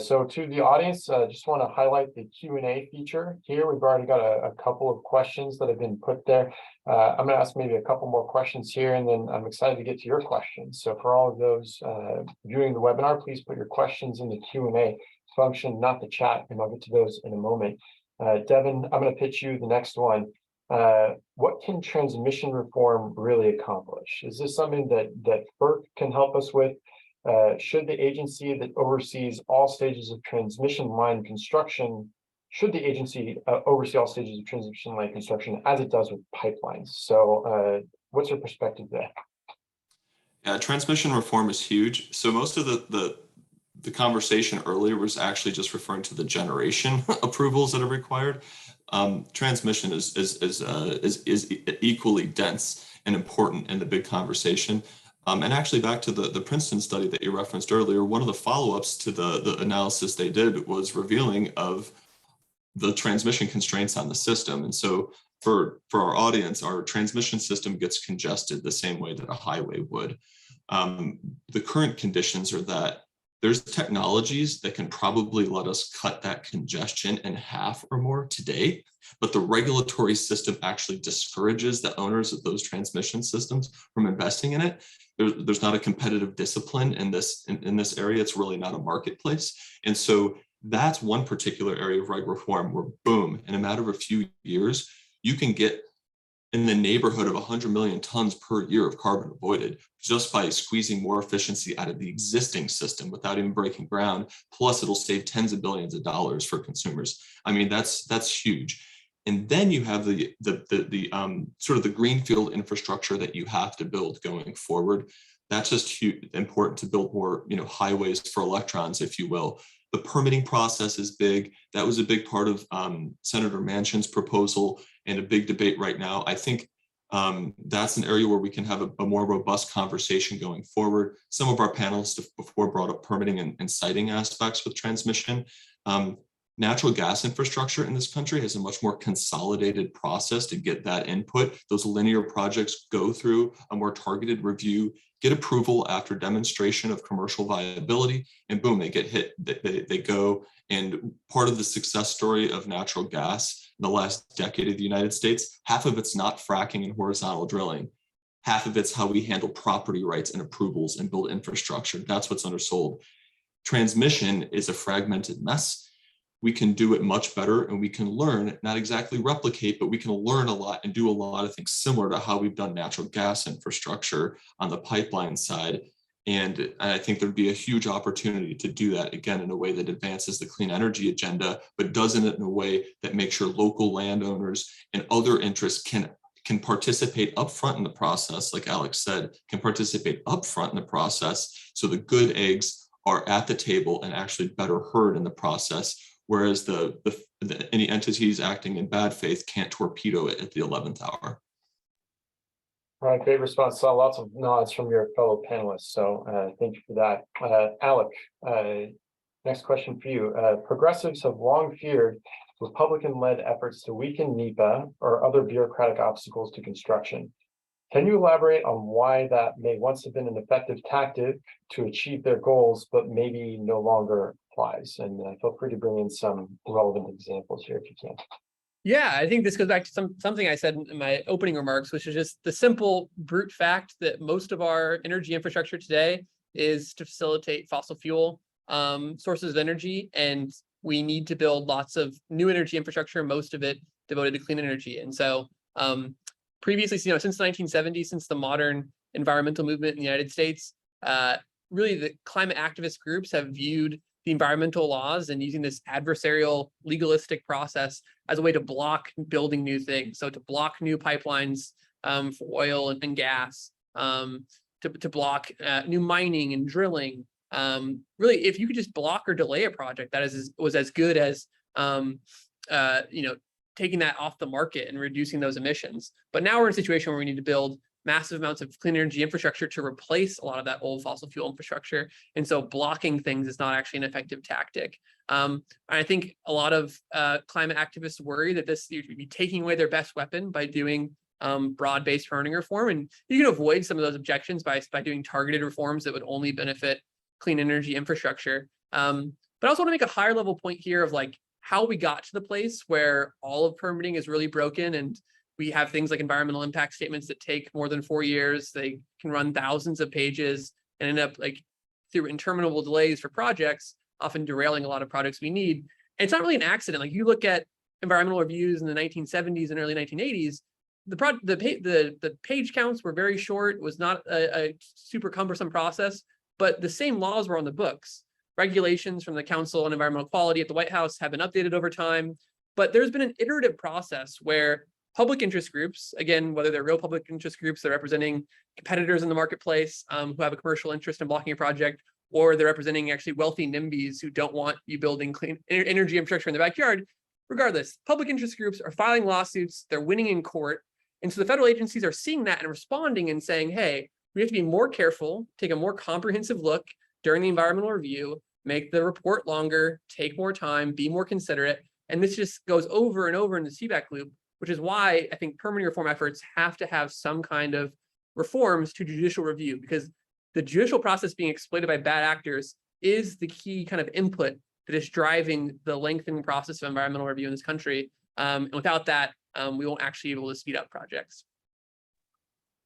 So to the audience, just want to highlight the Q&A feature here. We've already got a couple of questions that have been put there. I'm going to ask maybe a couple more questions here, and then I'm excited to get to your questions. So for all of those viewing the webinar, please put your questions in the Q&A function, not the chat, and I'll get to those in a moment. Devin, I'm going to pitch you the next one. What can transmission reform really accomplish? Is this something that FERC can help us with? should the agency that oversees all stages of transmission line construction, oversee all stages of transmission line construction as it does with pipelines? So what's your perspective there? Yeah, transmission reform is huge. So most of the conversation earlier was actually just referring to the generation approvals that are required. Transmission is equally dense and important in the big conversation. And actually, back to the Princeton study that you referenced earlier, one of the follow-ups to the analysis they did was revealing of the transmission constraints on the system. And so for our audience, our transmission system gets congested the same way that a highway would. The current conditions are that there's technologies that can probably let us cut that congestion in half or more today, but the regulatory system actually discourages the owners of those transmission systems from investing in it. There's not a competitive discipline in this area. It's really not a marketplace. And so that's one particular area of reg reform where, boom, in a matter of a few years, you can get in the neighborhood of 100 million tons per year of carbon avoided just by squeezing more efficiency out of the existing system without even breaking ground. Plus, it'll save tens of billions of dollars for consumers. I mean, that's huge. And then you have the sort of the greenfield infrastructure that you have to build going forward. That's just huge, important to build more, highways for electrons, if you will. The permitting process is big. That was a big part of Senator Manchin's proposal and a big debate right now. I think that's an area where we can have a more robust conversation going forward. Some of our panelists have before brought up permitting and siting aspects with transmission. Natural gas infrastructure in this country has a much more consolidated process to get that input. Those linear projects go through a more targeted review, get approval after demonstration of commercial viability, and boom, they get hit, they go. And part of the success story of natural gas in the last decade of the United States, half of it's not fracking and horizontal drilling. Half of it's how we handle property rights and approvals and build infrastructure. That's what's undersold. Transmission is a fragmented mess. We can do it much better, and we can learn, not exactly replicate, but we can learn a lot and do a lot of things similar to how we've done natural gas infrastructure on the pipeline side. And I think there'd be a huge opportunity to do that again in a way that advances the clean energy agenda, but does it in a way that makes sure local landowners and other interests can participate upfront in the process, like Alec said, can participate upfront in the process, so the good eggs are at the table and actually better heard in the process. Whereas any entities acting in bad faith can't torpedo it at the 11th hour. All right, great response. Saw lots of nods from your fellow panelists, so thank you for that. Alec, next question for you. Progressives have long feared Republican-led efforts to weaken NEPA or other bureaucratic obstacles to construction. Can you elaborate on why that may once have been an effective tactic to achieve their goals, but maybe no longer applies? And feel free to bring in some relevant examples here if you can. Yeah, I think this goes back to something I said in my opening remarks, which is just the simple brute fact that most of our energy infrastructure today is to facilitate fossil fuel sources of energy, and we need to build lots of new energy infrastructure, most of it devoted to clean energy. And so previously, since the 1970s, since the modern environmental movement in the United States, really the climate activist groups have viewed the environmental laws and using this adversarial legalistic process as a way to block building new things. So to block new pipelines for oil and gas, to block new mining and drilling. Really, if you could just block or delay a project, that was as good as taking that off the market and reducing those emissions. But now we're in a situation where we need to build massive amounts of clean energy infrastructure to replace a lot of that old fossil fuel infrastructure. And so blocking things is not actually an effective tactic. I think a lot of climate activists worry that you'd be taking away their best weapon by doing broad-based permitting reform. And you can avoid some of those objections by doing targeted reforms that would only benefit clean energy infrastructure. But I also want to make a higher level point here of how we got to the place where all of permitting is really broken, and we have things like environmental impact statements that take more than 4 years. They can run thousands of pages and end up through interminable delays for projects, often derailing a lot of projects we need. And it's not really an accident. You look at environmental reviews in the 1970s and early 1980s, the page counts were very short. It was not a super cumbersome process. but the same laws were on the books. Regulations from the Council on Environmental Quality at the White House have been updated over time, but there's been an iterative process where public interest groups, again, whether they're real public interest groups, they're representing competitors in the marketplace who have a commercial interest in blocking a project, or they're representing actually wealthy NIMBYs who don't want you building clean energy infrastructure in their backyard. Regardless, public interest groups are filing lawsuits, they're winning in court. And so the federal agencies are seeing that and responding and saying, hey, we have to be more careful, take a more comprehensive look during the environmental review, make the report longer, take more time, be more considerate. And this just goes over and over in the feedback loop, which is why I think permitting reform efforts have to have some kind of reforms to judicial review, because the judicial process being exploited by bad actors is the key kind of input that is driving the lengthening process of environmental review in this country. And without that, we won't actually be able to speed up projects.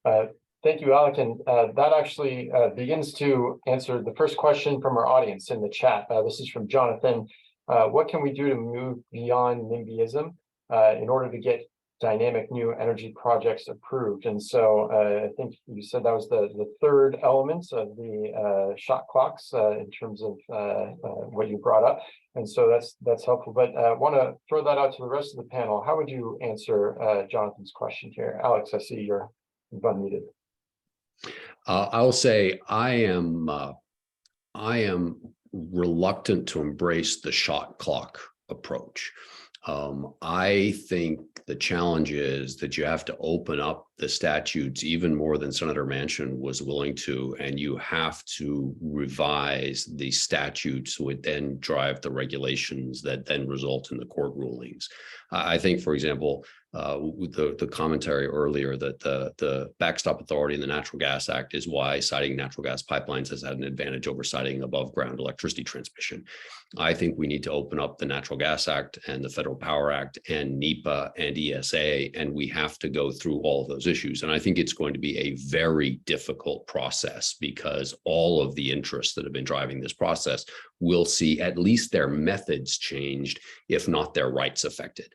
Thank you, Alec. And that actually begins to answer the first question from our audience in the chat. This is from Jonathan. What can we do to move beyond NIMBYism in order to get dynamic new energy projects approved? And so I think you said that was the third element of the shot clocks in terms of what you brought up. And so that's helpful. But I want to throw that out to the rest of the panel. How would you answer Jonathan's question here? Alex, I see you're unmuted. I'll say I am reluctant to embrace the shot clock approach. I think the challenge is that you have to open up the statutes even more than Senator Manchin was willing to, and you have to revise the statutes would then drive the regulations that then result in the court rulings. I think, for example, with the commentary earlier that the backstop authority in the Natural Gas Act is why siting natural gas pipelines has had an advantage over siting above ground electricity transmission. I think we need to open up the Natural Gas Act and the Federal Power Act and NEPA and ESA, and we have to go through all of those issues. And I think it's going to be a very difficult process because all of the interests that have been driving this process will see at least their methods changed, if not their rights affected.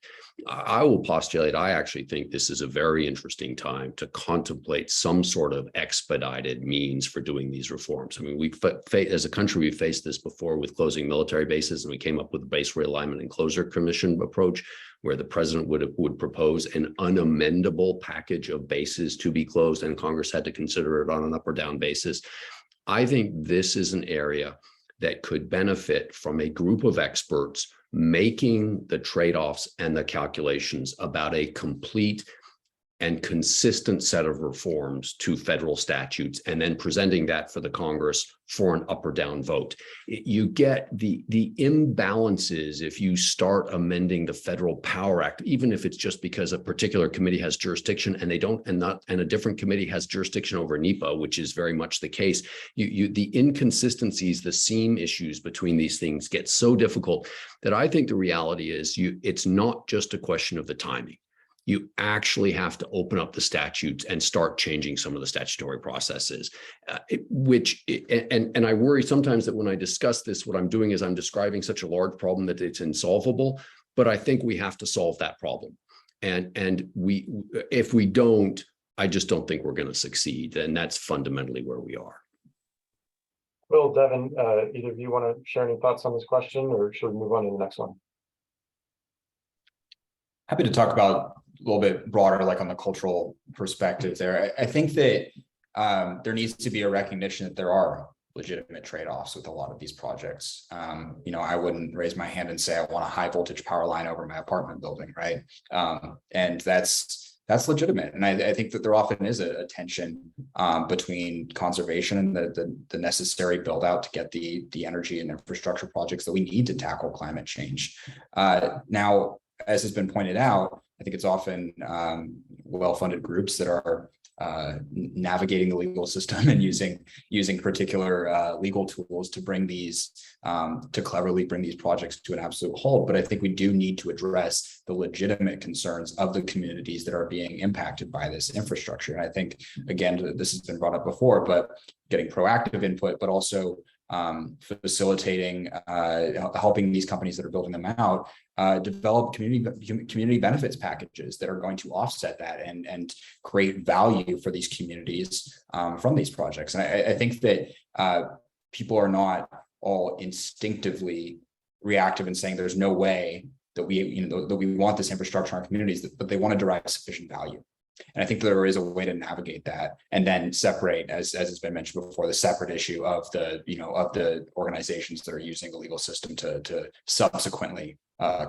I will postulate, I actually think this is a very interesting time to contemplate some sort of expedited means for doing these reforms. I mean, as a country, we faced this before with closing military bases, and we came up with the Base Realignment and Closure Commission approach, where the president would propose an unamendable package of bases to be closed, and Congress had to consider it on an up or down basis. I think this is an area that could benefit from a group of experts making the trade-offs and the calculations about a complete and consistent set of reforms to federal statutes, and then presenting that for the Congress for an up or down vote. You get the imbalances if you start amending the Federal Power Act, even if it's just because a particular committee has jurisdiction and they don't, and a different committee has jurisdiction over NEPA, which is very much the case. The inconsistencies, the seam issues between these things get so difficult that I think the reality is it's not just a question of the timing. You actually have to open up the statutes and start changing some of the statutory processes, and I worry sometimes that when I discuss this, what I'm doing is I'm describing such a large problem that it's insolvable, but I think we have to solve that problem. And if we don't, I just don't think we're going to succeed. And that's fundamentally where we are. Will, Devin, either of you want to share any thoughts on this question, or should we move on to the next one? Happy to talk about a little bit broader, like on the cultural perspective there. I think that there needs to be a recognition that there are legitimate trade-offs with a lot of these projects. I wouldn't raise my hand and say I want a high voltage power line over my apartment building, right? And that's legitimate. And I think that there often is a tension between conservation and the necessary build out to get the energy and infrastructure projects that we need to tackle climate change. Now, as has been pointed out, I think it's often well-funded groups that are navigating the legal system and using particular legal tools to bring these to cleverly bring these projects to an absolute halt. But I think we do need to address the legitimate concerns of the communities that are being impacted by this infrastructure. And I think, again, this has been brought up before, but getting proactive input, but also facilitating, helping these companies that are building them out develop community benefits packages that are going to offset that and create value for these communities from these projects. And I think that people are not all instinctively reactive and saying there's no way that we want this infrastructure in our communities, but they want to derive sufficient value. And I think there is a way to navigate that, and then separate, as has been mentioned before, the separate issue of the organizations that are using the legal system to subsequently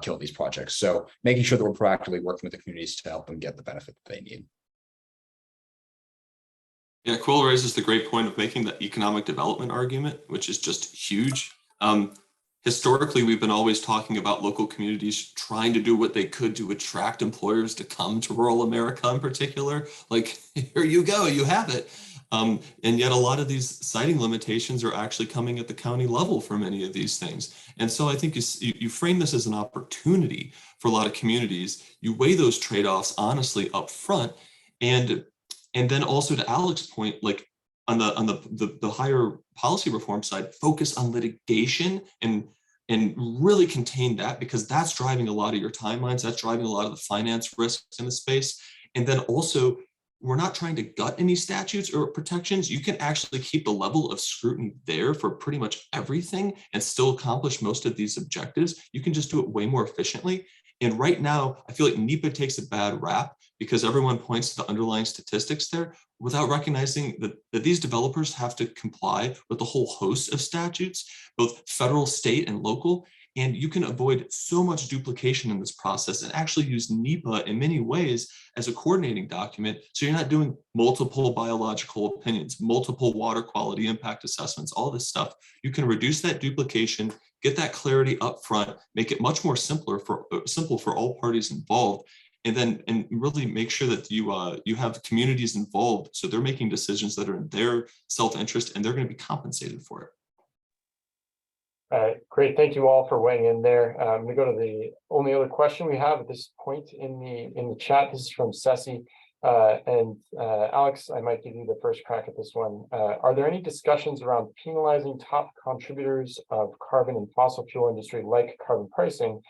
kill these projects. So making sure that we're proactively working with the communities to help them get the benefit that they need. Yeah, Quill raises the great point of making the economic development argument, which is just huge. Historically, we've been always talking about local communities trying to do what they could to attract employers to come to rural America in particular. Like, here you go, you have it. And yet a lot of these siting limitations are actually coming at the county level for many of these things. And so I think you frame this as an opportunity for a lot of communities. You weigh those trade-offs honestly up front. And then also to Alec's point, like on the higher policy reform side, focus on litigation and really contain that, because that's driving a lot of your timelines. That's driving a lot of the finance risks in the space. And then also, we're not trying to gut any statutes or protections. You can actually keep the level of scrutiny there for pretty much everything and still accomplish most of these objectives. You can just do it way more efficiently. And right now, I feel like NEPA takes a bad rap because everyone points to the underlying statistics there without recognizing that these developers have to comply with a whole host of statutes, both federal, state, and local. And you can avoid so much duplication in this process and actually use NEPA in many ways as a coordinating document. So you're not doing multiple biological opinions, multiple water quality impact assessments, all this stuff. You can reduce that duplication, get that clarity up front, make it much more simple for all parties involved, and really make sure that you have communities involved so they're making decisions that are in their self-interest and they're going to be compensated for it. All right, great. Thank you all for weighing in there. I'm going to go to the only other question we have at this point in the chat. This is from Ceci. Alex, I might give you the first crack at this one. Are there any discussions around penalizing top contributors of carbon and fossil fuel industry like carbon pricing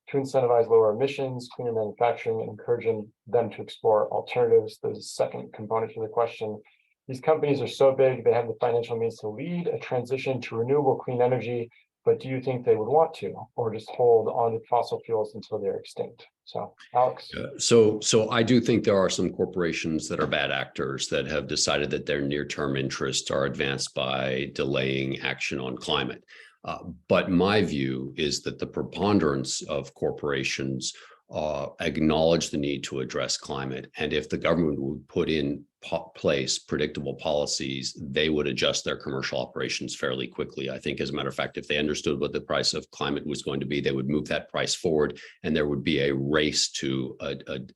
to incentivize lower emissions, cleaner manufacturing, and encouraging them to explore alternatives? The second component to the question. These companies are so big, they have the financial means to lead a transition to renewable clean energy, but do you think they would want to, or just hold on to fossil fuels until they're extinct? So, Alex. So I do think there are some corporations that are bad actors that have decided that their near-term interests are advanced by delaying action on climate. But my view is that the preponderance of corporations acknowledge the need to address climate. And if the government would put in place predictable policies, they would adjust their commercial operations fairly quickly. I think, as a matter of fact, if they understood what the price of climate was going to be, they would move that price forward, and there would be a race to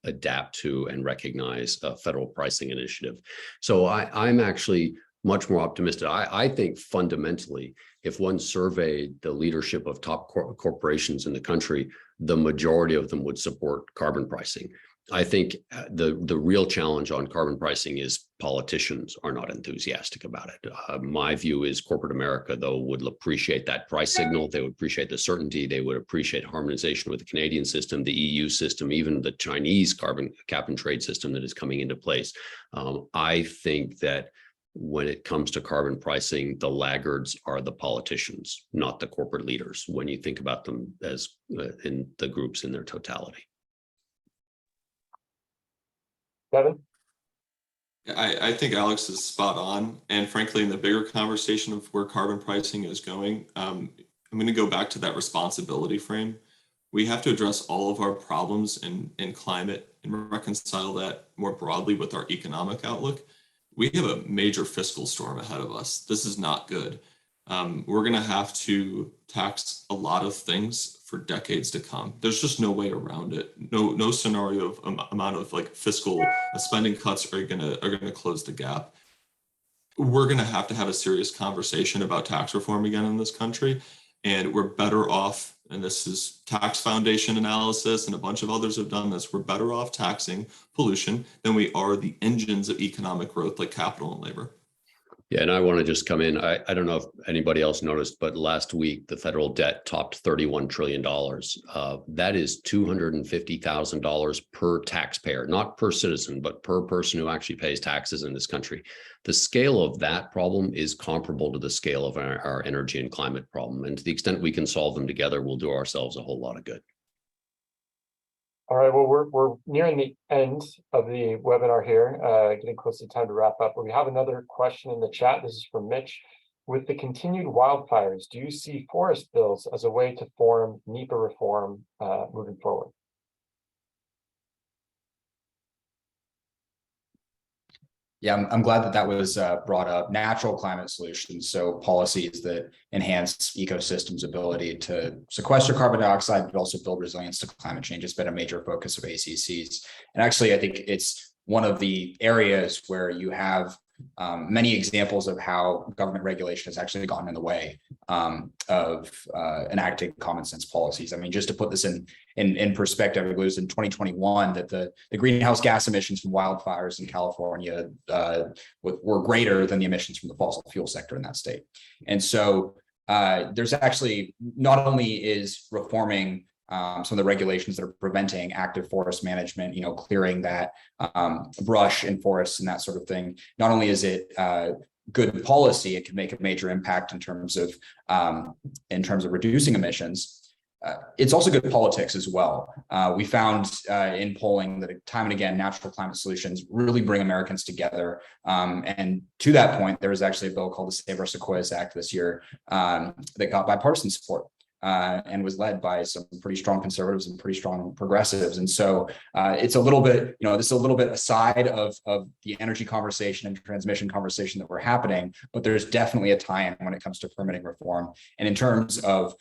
adapt to and recognize a federal pricing initiative. So I'm actually much more optimistic. I think fundamentally, if one surveyed the leadership of top corporations in the country, the majority of them would support carbon pricing. I think the real challenge on carbon pricing is politicians are not enthusiastic about it. My view is corporate America, though, would appreciate that price signal. They would appreciate the certainty. They would appreciate harmonization with the Canadian system, the EU system, even the Chinese carbon cap and trade system that is coming into place. I think that when it comes to carbon pricing, the laggards are the politicians, not the corporate leaders, when you think about them as in the groups in their totality. Devin? I think Alex is spot on. And frankly, in the bigger conversation of where carbon pricing is going, I'm going to go back to that responsibility frame. We have to address all of our problems in climate and reconcile that more broadly with our economic outlook. We have a major fiscal storm ahead of us. This is not good. We're going to have to tax a lot of things for decades to come. There's just no way around it. No scenario of amount of like fiscal spending cuts are going to close the gap. We're going to have a serious conversation about tax reform again in this country, and we're better off. And this is Tax Foundation analysis, and a bunch of others have done this. We're better off taxing pollution than we are the engines of economic growth like capital and labor. Yeah, and I want to just come in. I don't know if anybody else noticed, but last week the federal debt topped $31 trillion. That is $250,000 per taxpayer, not per citizen, but per person who actually pays taxes in this country. The scale of that problem is comparable to the scale of our energy and climate problem. And to the extent we can solve them together, we'll do ourselves a whole lot of good. All right, well, we're nearing the end of the webinar here, getting close to time to wrap up. But we have another question in the chat. This is from Mitch. With the continued wildfires, do you see forest bills as a way to form NEPA reform moving forward? Yeah, I'm glad that that was brought up. Natural climate solutions, so policies that enhance ecosystems' ability to sequester carbon dioxide, but also build resilience to climate change has been a major focus of ACC's. And actually, I think it's one of the areas where you have many examples of how government regulation has actually gotten in the way of enacting common sense policies. I mean, just to put this in perspective, it was in 2021 that the greenhouse gas emissions from wildfires in California were greater than the emissions from the fossil fuel sector in that state. And so there's actually not only is reforming some of the regulations that are preventing active forest management, clearing that brush in forests and that sort of thing. Not only is it good policy, it can make a major impact in terms of reducing emissions. It's also good politics as well. We found in polling that time and again, natural climate solutions really bring Americans together. And to that point, there was actually a bill called the Sabro Sequois Act this year that got bipartisan support. And was led by some pretty strong conservatives and pretty strong progressives. And so it's a little bit, this is a little bit aside of the energy conversation and transmission conversation that we're happening, but there's definitely a tie-in when it comes to permitting reform. And in terms of,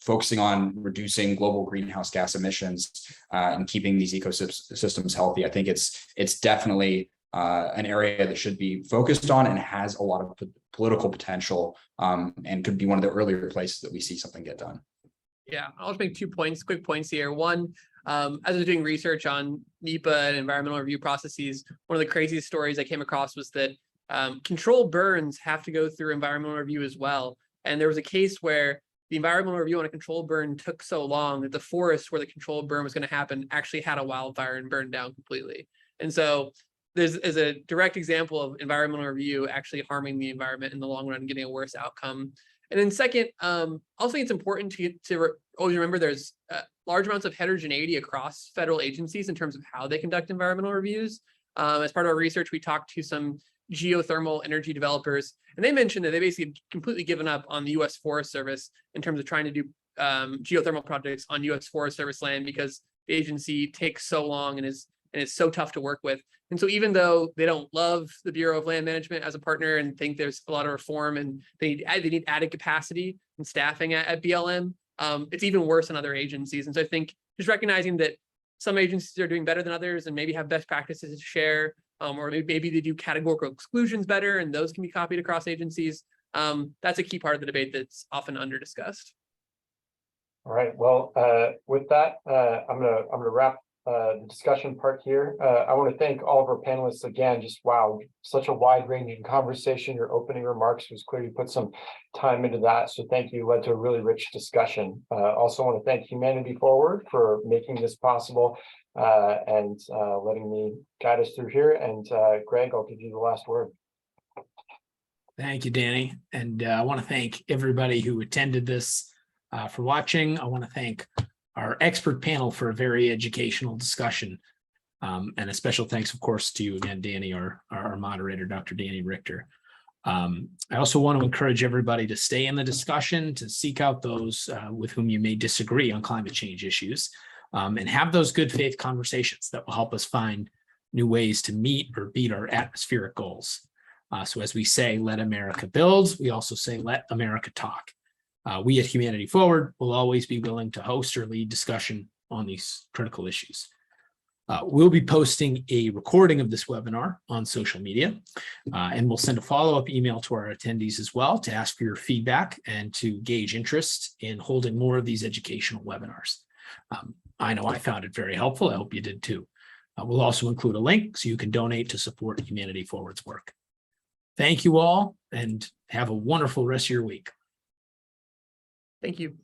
focusing on reducing global greenhouse gas emissions and keeping these ecosystems healthy, I think it's definitely an area that should be focused on and has a lot of political potential and could be one of the earlier places that we see something get done. Yeah, I'll just make 2 quick points here. One, as I was doing research on NEPA and environmental review processes, one of the craziest stories I came across was that controlled burns have to go through environmental review as well. And there was a case where the environmental review on a controlled burn took so long that the forest where the controlled burn was going to happen actually had a wildfire and burned down completely. And so there's a direct example of environmental review actually harming the environment in the long run and getting a worse outcome. And then second, also think it's important to always remember there's large amounts of heterogeneity across federal agencies in terms of how they conduct environmental reviews. As part of our research, we talked to some geothermal energy developers, and they mentioned that they basically completely given up on the U.S. Forest Service in terms of trying to do geothermal projects on U.S. Forest Service land because the agency takes so long and it's so tough to work with. And so even though they don't love the Bureau of Land Management as a partner and think there's a lot of reform and they need added capacity and staffing at BLM, it's even worse in other agencies. And so I think just recognizing that some agencies are doing better than others and maybe have best practices to share, or maybe they do categorical exclusions better and those can be copied across agencies. That's a key part of the debate that's often under discussed. All right, well, with that, I'm gonna wrap the discussion part here. I want to thank all of our panelists again. Just wow, such a wide-ranging conversation. Your opening remarks was clear. You put some time into that, so thank you. Led to a really rich discussion. Also want to thank Humanity Forward for making this possible and letting me guide us through here. And Greg, I'll give you the last word. Thank you, Danny. And I want to thank everybody who attended this for watching. I want to thank our expert panel for a very educational discussion. And a special thanks, of course, to you again, Danny, our moderator, Dr. Danny Richter. I also want to encourage everybody to stay in the discussion, to seek out those with whom you may disagree on climate change issues, and have those good faith conversations that will help us find new ways to meet or beat our atmospheric goals. So as we say, let America build, we also say, let America talk. We at Humanity Forward will always be willing to host or lead discussion on these critical issues. We'll be posting a recording of this webinar on social media, and we'll send a follow-up email to our attendees as well to ask for your feedback and to gauge interest in holding more of these educational webinars. I know I found it very helpful. I hope you did too. We'll also include a link so you can donate to support Humanity Forward's work. Thank you all and have a wonderful rest of your week. Thank you.